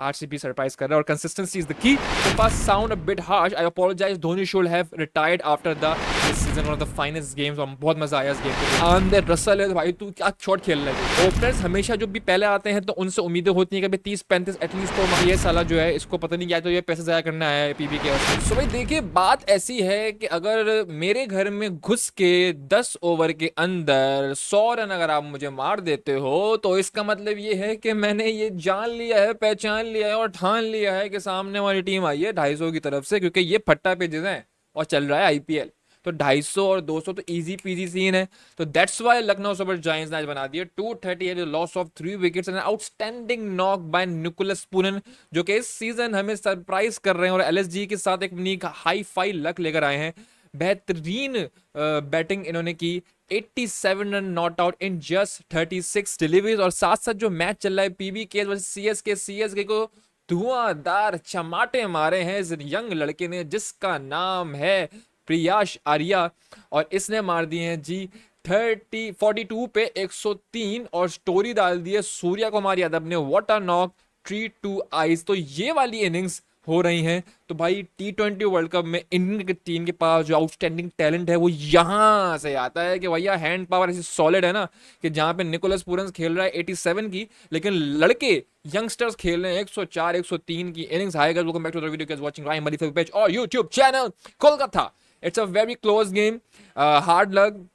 RCB surprise कर रहा है और consistency is the key. The pass sound a bit harsh. I apologize. Dhoni should have retired after this season, one of the finest games. और बहुत मजा आया इस गेम पे। आंद्रे रसल है भाई, तू क्या शॉट खेल रहा है। ओपनर्स हमेशा जो भी पहले आते हैं तो उनसे उम्मीदें होती हैं कि भाई 30-35 एटलीस्ट तो ये साला जो है इसको पता नहीं क्या तो ये पैसे जाया करने आया है पीबी के। सो भाई देखिए बात ऐसी है कि अगर मेरे घर में घुस के 10 ओवर के अंदर 100 रन अगर आप मुझे मार देते हो तो इसका मतलब ये है कि मैंने ये जान लिया है, पहचान लिया है और ठान लिया है कि सामने वाली टीम आई है 250 की तरफ से, क्योंकि ये फट्टा पेजेस हैं और चल रहा है आईपीएल। तो 250 और 200 तो इजी पीजी सीन है। तो that's why Lucknow super giants ने आज बना दिया 238 loss of 3 wickets and outstanding knock by Nicholas Pooran, जो कि इस सीजन हमें सरप्राइज कर रहे हैं और एलएसजी के साथ एक यूनिक हाई फाई लक लेकर आए हैं। बेहतरीन बैटिंग इन्होंने की, 87 run not out in just 36 deliveries. और साथ साथ जो मैच चल रहा है पीबी के वर्सेस सीएसके को धुआंधार चमाटे मारे हैं इस यंग लड़के ने जिसका नाम है प्रियाश आर्या, और इसने मार दिए हैं जी 42 पे 103 और स्टोरी डाल दी है सूर्या कुमार यादव ने, what a knock, treat to eyes. तो ये वाली इनिंग्स हो रही हैं। तो भाई T20 वर्ल्ड कप में इंडियन की टीम के पास जो आउटस्टैंडिंग टैलेंट है वो यहां से आता है कि भैया हैंड पावर ऐसी सॉलिड है ना कि जहां पे निकोलस पूरन्स खेल रहा है 87 की, लेकिन लड़के यंगस्टर्स खेल रहे हैं 104 103 की innings. Hi guys, welcome back to the video, guys watching Raim Malik page और YouTube channel Kolkata. It's a very close game, hard luck.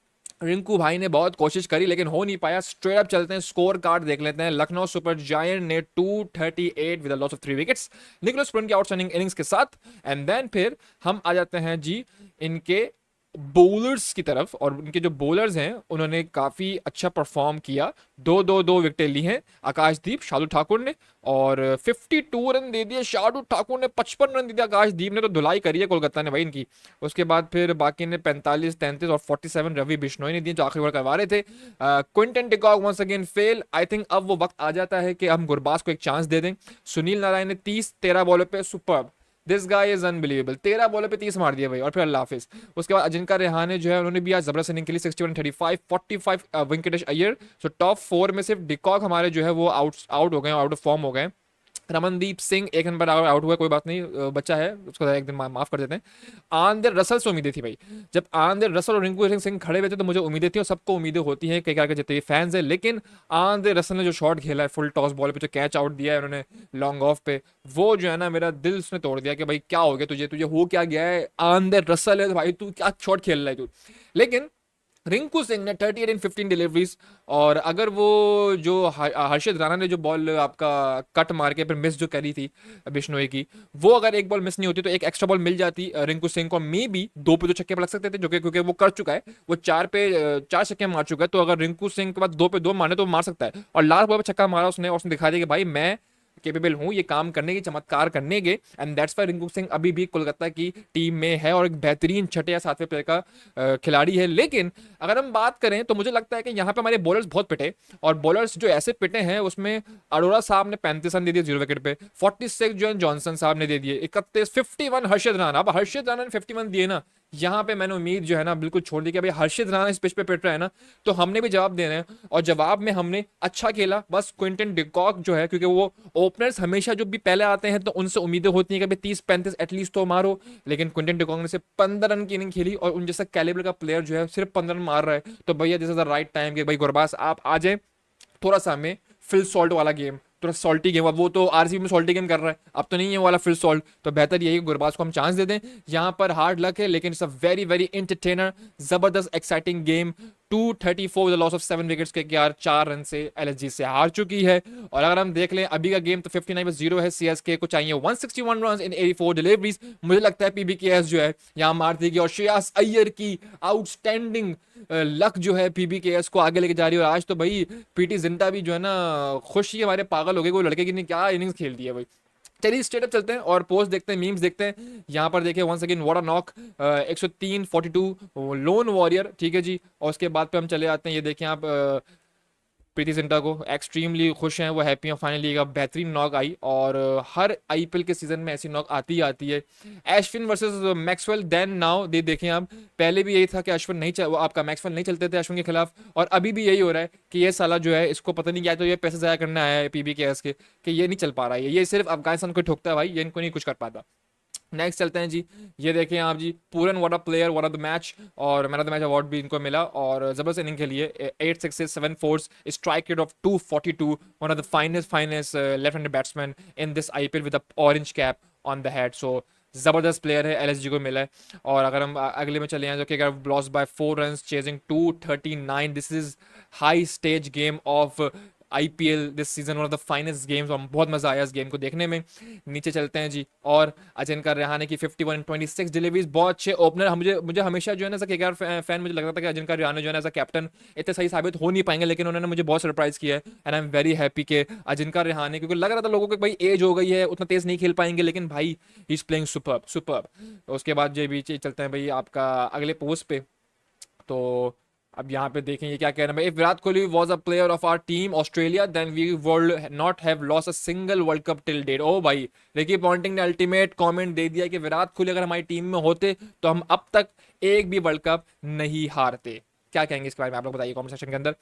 Rinku भाई ने बहुत कोशिश करी लेकिन हो नहीं पाया। स्ट्रेट अप चलते हैं, स्कोर कार्ड देख लेते हैं। लखनऊ सुपर जायंट ने 238 with loss of 3 wickets, Nicholas Pooran की आउटस्टैंडिंग इनिंग्स के साथ। एंड देन फिर हम आ जाते हैं जी इनके बॉलर्स की तरफ, और उनके जो बॉलर्स हैं उन्होंने काफ़ी अच्छा परफॉर्म किया। दो विकेटें ली हैं आकाशदीप शार्दुल ठाकुर ने, और 52 रन दे दिए शार्दुल ठाकुर ने, 55 रन दे दिया आकाशदीप ने। तो धुलाई करी है कोलकाता ने भाई इनकी। उसके बाद फिर बाकी ने 45 33 और 47 रवि बिश्नोई ने दिए जो आखिरी ओवर करवा रहे थे। Quinton de Kock once again fail. I think अब वो वक्त आ जाता है कि हम गुरबाज को एक चांस दे दें। सुनील नारायण ने 30-13 बॉलों पे super, this guy is unbelievable, 13 बॉलों पे 30 मार दिया भाई, और फिर अल्लाह हाफिज। उसके बाद अजिंका रेहाने जो है उन्होंने भी आज जबरदस्त इनिंग के लिए 61 35 45। वेंकटेश अय्यर, सो टॉप 4 में सिर्फ डिकॉक हमारे जो है वो आउट हो गए, आउट ऑफ फॉर्म हो गए। रमनदीप सिंह एक नंबर आउट हुआ, कोई बात नहीं, बच्चा है उसको एक दिन माफ कर देते हैं। आंद्रे रसल से उम्मीदें थी भाई, जब आंद्रे रसल और रिंकू सिंह खड़े हुए थे तो मुझे उम्मीदें थी, और सबको उम्मीदें होती हैं कई के जितने फैंस हैं। लेकिन आंद्रे रसल ने जो शॉट खेला है फुल टॉस बॉल पे, जो कैच आउट दिया है उन्होंने लॉन्ग ऑफ पे, वो जो है ना मेरा दिल उसने तोड़ दिया कि भाई क्या हो गया तुझे, तुझे हो क्या गया है। आंद्रे रसल है तो भाई तू क्या शॉट खेल रहा है तू। लेकिन रिंकू सिंह ने 38 इन 15 डिलीवरीज, और अगर वो जो हर्षित राणा ने जो बॉल आपका कट मार के फिर मिस जो करी थी बिश्नोई की, वो अगर एक बॉल मिस नहीं होती तो एक एक्स्ट्रा बॉल मिल जाती रिंकू सिंह को, मे बी 2 पे 2 छक्के लग सकते थे, जो कि क्योंकि वो कर चुका है, वो 4 पे 4 छक्के मार चुका है। तो अगर रिंकू सिंह के बाद 2 पे 2 मारने तो मार सकता है, और लास्ट बॉल पे छक्का मारा उसने, और उसने दिखा दिया कि भाई मैं केपेबल हूं ये काम करने की, चमत्कार करने के। And that's why Rinku Singh अभी भी कोलकाता की टीम में है और एक बेहतरीन छठे या सातवें प्लेयर का खिलाड़ी है। लेकिन अगर हम बात करें तो मुझे लगता है कि यहाँ पे हमारे बॉलर्स बहुत पिटे, और बॉलर्स जो ऐसे पिटे हैं उसमें अरोड़ा साहब ने 35 रन दे दिए 0 विकेट पे, 46 जो जॉनसन साहब ने दे दिए 31, 51 हर्षित राणा। अब हर्षित राणा ने 51 दिए ना, यहाँ पे मैंने उम्मीद जो है ना बिल्कुल छोड़ दी कि भाई हर्षित राणा इस पिच पे पिट रहा है ना तो हमने भी जवाब देना है, और जवाब में हमने अच्छा खेला। बस क्विंटन डिकॉक जो है, क्योंकि वो ओपनर्स हमेशा जो भी पहले आते हैं तो उनसे उम्मीदें होती हैं कि भाई 30-35 एटलीस्ट तो मारो, लेकिन क्विंटन डिकॉक ने सिर्फ 15 रन की इनिंग खेली, और उन जैसा कैलिबर का प्लेयर जो है सिर्फ 15 रन मार रहा है। तो भैया this is the right time कि भाई गुरबाज आप आ जाए, थोड़ा सा हमें फिल सॉल्ट वाला गेम, थोड़ा सॉल्टी गेम, अब वो तो आरसीबी में सॉल्टी गेम कर रहा है, अब तो नहीं है वाला फिल सॉल्ट। तो बेहतर यही गुरबाज को हम चांस दे दें। यहाँ पर हार्ड लक है लेकिन it's a very very entertainer, जबरदस्त exciting game. 234 with loss of 7 wickets के यार 4 रन से एलएसजी से हार चुकी है। और अगर हम देख लें अभी का गेम तो 59-0 है, सीएसके को चाहिए 161 रन इन 84 डिलीवरीज। मुझे लगता है पीबीकेएस जो है यहाँ मार देगी, और श्रेयस अय्यर की आउटस्टैंडिंग लक जो है पीबीकेएस को आगे लेके जा रही है। और आज तो भाई पीटी जिंटा भी जो है ना खुशी हमारे पागल हो गए, वो लड़के की ने क्या इनिंग्स खेल दी है भाई। चलिए स्टेटअप चलते हैं और पोस्ट देखते हैं, मीम्स देखते हैं। यहाँ पर देखिए once again what a knock, 103 42 lone warrior, ठीक है जी। और उसके बाद पे हम चले आते हैं, ये देखिए आप प्रीति जिंटा को एक्सट्रीमली खुश हैं, वो हैप्पी हैं, फाइनली एक बेहतरीन नॉक आई और हर आईपीएल के सीजन में ऐसी नॉक आती ही आती है। Ashwin versus Maxwell, then now दे देखें आप, पहले भी यही था कि अश्विन नहीं वो आपका मैक्सवेल नहीं चलते थे अश्विन के खिलाफ, और अभी भी यही हो रहा है कि ये साला जो है इसको पता नहीं क्या, तो ये पैसे ज़ाया करने आया है पीबी के एस के कि ये नहीं चल पा रहा है, ये सिर्फ अफगानिस्तान को ठोकता है भाई, ये इनको नहीं कुछ कर पाता। नेक्स्ट चलते हैं जी, ये देखें आप जी, Pooran what a player, what of the match, और man of the match award भी इनको मिला, और जबरदस्त इनिंग के लिए 8 sixes 7 fours, strike rate of 242, one of the finest left handed batsman in this IPL with a orange cap on the head. So ज़बरदस्त player है, एलएसजी को मिला है। और अगर हम अगले में चले जाएं जो कि अगर lost by 4 run chasing 239, this is high stage game of IPL this season, one of the finest games, और बहुत मजा आया इस गेम को देखने में। नीचे चलते हैं जी, और अजिंक्य रहाणे की 51-26 डिलीवरीज, बहुत अच्छे ओपनर। मुझे मुझे हमेशा जो है ना ऐसा केकेआर फैन मुझे लगता था कि अजिंक्य रहाणे जो है ना एज अ कैप्टन इतने सही साबित हो नहीं पाएंगे, लेकिन उन्होंने मुझे बहुत सरप्राइज किया है, and I am very happy के अजिंक्य रहाणे, क्योंकि लग रहा था लोगों को भाई एज हो गई है, उतना तेज नहीं खेल पाएंगे, लेकिन भाई he is playing superb superb. उसके बाद जो भी चलते हैं भाई आपका अगले पोस्ट पे, तो अब यहाँ पे देखें ये क्या कह रहे हैं भाई, if Virat Kohli was a player of our team Australia then we would not have lost a single World Cup till date. ओ भाई, रिकी पॉन्टिंग ने अल्टीमेट कमेंट दे दिया कि विराट कोहली अगर हमारी टीम में होते तो हम अब तक एक भी वर्ल्ड कप नहीं हारते। क्या कहेंगे इसके बारे में आप लोग बताइए कमेंट सेक्शन के अंदर।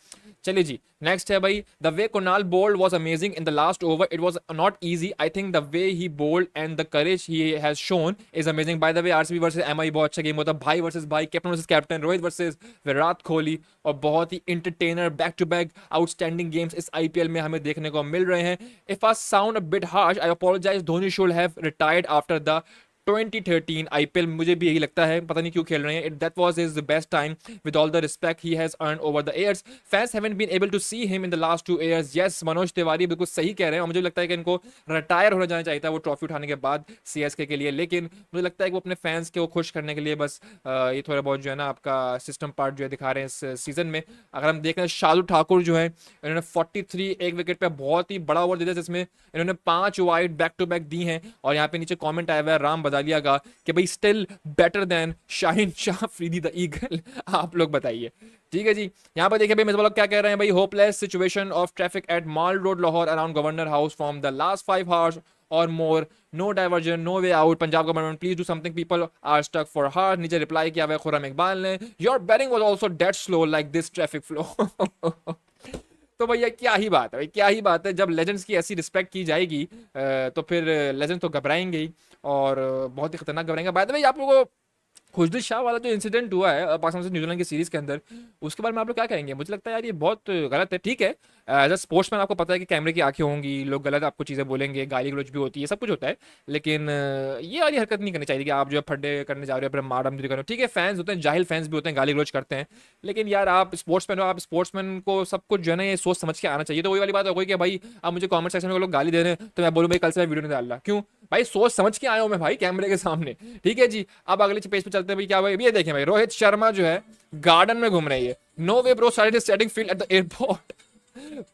चलिए जी, नेक्स्ट है भाई, the way Kunal bowled was amazing in the last over, it was not easy, I think the way he bowled and the courage he has shown is amazing. By the way RCB versus MI बहुत अच्छा game होता है, भाई versus भाई, captain versus captain, Rohit versus Virat Kohli, और बहुत ही entertainer back to back outstanding games इस आईपीएल में हमें देखने को मिल रहे हैं। If I sound a bit harsh I apologise, Dhoni should have retired after the 2013 IPL, मुझे भी यही लगता है, पता नहीं क्यों खेल रहे हैं, that was his best time with all the respect he has earned over the years, fans haven't been able to see him in the last 2 years. Yes, Manoj Tiwari बिल्कुल सही कह रहे हैं, और मुझे लगता है कि इनको रिटायर होना जाना चाहिए था वो ट्रॉफी उठाने के बाद सीएसके के लिए, लेकिन मुझे लगता है कि वो अपने फैंस को खुश करने के लिए बस ये थोड़ा बहुत जो है ना आपका सिस्टम पार्ट जो है दिखा रहे हैं इस सीजन में। अगर हम देख रहे हैं शार्दुल ठाकुर जो है, इन्होंने 43 एक विकेट पे बहुत ही बड़ा ओवर दिया, जिसमें इन्होंने 5 wide back to back the हैं, और यहाँ पे नीचे कमेंट आया हुआ है राम बदालिया का कि भाई still better than Shaheen Shah Afridi the eagle. आप लोग बताइए। ठीक है जी, यहाँ पर देखिए भाई मेरे लोग क्या कह रहे हैं भाई, hopeless situation of traffic at mall road Lahore around governor house from the last 5 hours और more, no diversion, no way out, Punjab government please do something, people are stuck for hard. नीचे रिप्लाई किया हुआ है खुर्रम इकबाल ने, your batting was also dead slow like this traffic flow. तो भैया क्या ही बात है भाई, क्या ही बात है, जब लेजेंड्स की ऐसी रिस्पेक्ट की जाएगी तो फिर लेजेंड्स तो घबराएंगे ही, और बहुत ही खतरनाक घबराएंगे। बाय द वे आप लोगों को खुशदिल शाह वाला जो इंसिडेंट हुआ है पाकिस्तान से न्यूजीलैंड की सीरीज के अंदर, उसके बारे में आप लोग क्या कहेंगे? मुझे लगता है यार ये बहुत गलत है। ठीक है, एज अ स्पोर्ट्समैन आपको पता है कि कैमरे की आंखें होंगी, लोग गलत आपको चीज़ें बोलेंगे, गाली गलौज भी होती है, सब कुछ होता है, लेकिन ये वाली हरकत नहीं करनी चाहिए कि आप जो है फड्डे करने जा रहे हो, फिर मारम कर रहे हो। ठीक है, फैंस होते हैं, जाहिल फैंस भी होते हैं, गाली गलौज करते हैं, लेकिन यार आप स्पोर्ट्समैन हो, आप स्पोर्ट्समैन को सब कुछ जो है ना ये सोच समझ के आना चाहिए। तो वही वाली बात हो गई कि भाई अब मुझे कमेंट सेक्शन में लोग गाली दे रहे हैं तो मैं बोलूँ भाई कल से मैं वीडियो नहीं डाल रहा, क्यों भाई? सोच समझ के आया हूँ मैं भाई कैमरे के सामने। ठीक है जी, अब अगले पेज पे चलते हैं भाई। क्या भाई ये देखें भाई, रोहित शर्मा जो है गार्डन में घूम रही है, no way bro started setting field at the airport.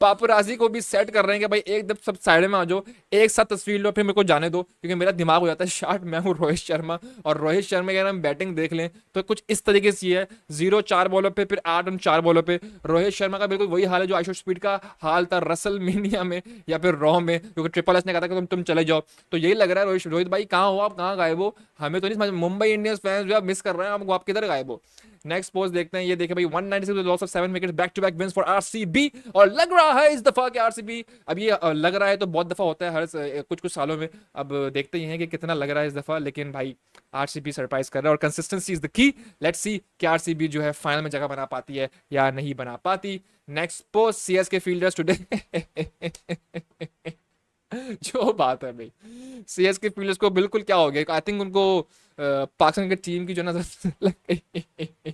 Paparazzi को भी सेट कर रहे हैं कि भाई एकदम सब साइड में आ जाओ, एक साथ तस्वीर लो, फिर मेरे को जाने दो, क्योंकि मेरा दिमाग हो जाता है शार्ट। मैं हूँ रोहित शर्मा, और रोहित शर्मा की अगर हम बैटिंग देख लें तो कुछ इस तरीके से है, 0 4 बॉलों पे, फिर 8 रन 4 बॉलों पे। रोहित शर्मा का बिल्कुल वही हाल है जो आइशो स्पीड का हाल था रसल मीनिया में या फिर रॉ में, क्योंकि ट्रिपल एस ने कहा था कि तुम चले जाओ। तो यही लग रहा है रोहित भाई कहाँ हो आप, कहाँ गायब हो? हमें तो नहीं समझ, मुंबई इंडियंस फैंस जो आप मिस कर रहे हैं, आप किधर गायब हो? नेक्स्ट पोस्ट देखते हैं, ये देखें भाई 196 loss of 7 wickets back to back wins for RCB, और लग रहा है इस दफा के आरसीबी, अब ये लग रहा है तो बहुत दफा होता है हर कुछ कुछ सालों में, अब देखते ही हैं कि कितना लग रहा है इस दफा, लेकिन भाई आरसीबी सरप्राइज कर रहा है, और consistency is the key. Let's see कि आरसीबी जो है फाइनल में जगह बना पाती है या नहीं बना पाती। Next post, CSK fielders today. जो बात है भाई, सीएसके फील्डर्स को बिल्कुल क्या हो गया, आई थिंक उनको पाकिस्तान की टीम की जो ना लग गई।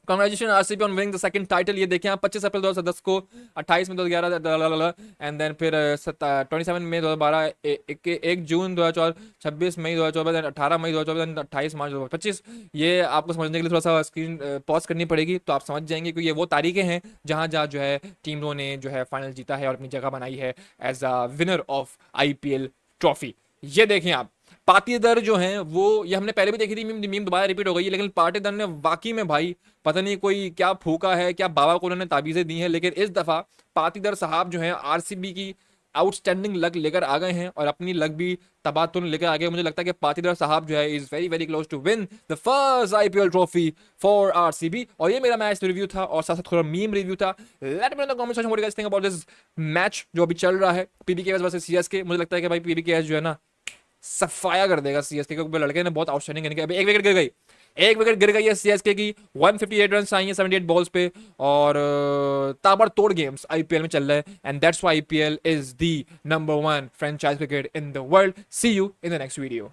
Congratulations RCB on winning the second title. ये देखें आप 25 अप्रैल 2010 को, 28 में 2011, एंड देन फिर 27 मई 2012, 1 जून 2014, 26 मई 2024, 18 मई 2024, 28 मार्च 2025। ये आपको समझने के लिए थोड़ा सा स्क्रीन पॉज करनी पड़ेगी तो आप समझ जाएंगे, क्योंकि ये वो तारीखें हैं जहाँ जहाँ जो है टीमों ने जो है फाइनल जीता है और अपनी जगह बनाई है as a winner of IPL trophy. ये देखें आप पाटीदार जो हैं वो, ये हमने पहले भी देखी थी, मीम दोबारा रिपीट हो गई है, लेकिन पाटीदार ने वाकई में भाई पता नहीं कोई क्या फूका है, क्या बाबा को उन्होंने ताबीजें दी हैं, लेकिन इस दफा पाटीदार साहब जो हैं आरसीबी की आउटस्टैंडिंग लक लेकर आ गए हैं और अपनी लक भी तबातुन लेकर आ गए। मुझे लगता है कि पाटीदार साहब जो है is very very close to win the first IPL trophy for RCB. और ये मेरा मैच रिव्यू था और साथ साथ थोड़ा मीम रिव्यू था। Let me know in the comment section what you guys think about this match जो अभी चल रहा है, पीबीकेएस वर्सेस सीएसके। मुझे लगता है कि भाई पीबीकेएस जो है ना सफाया कर देगा सीएसके, क्योंकि लड़के ने बहुत आउटस्टैंडिंग करने के, अभी एक विकेट गिर गई है सीएसके की, 158 रन आई हैं 78 बॉल्स पे, और ताबड़तोड़ गेम्स आईपीएल में चल रहे हैं, and that's why IPL is the number 1 franchise cricket in the world. See you in the next video.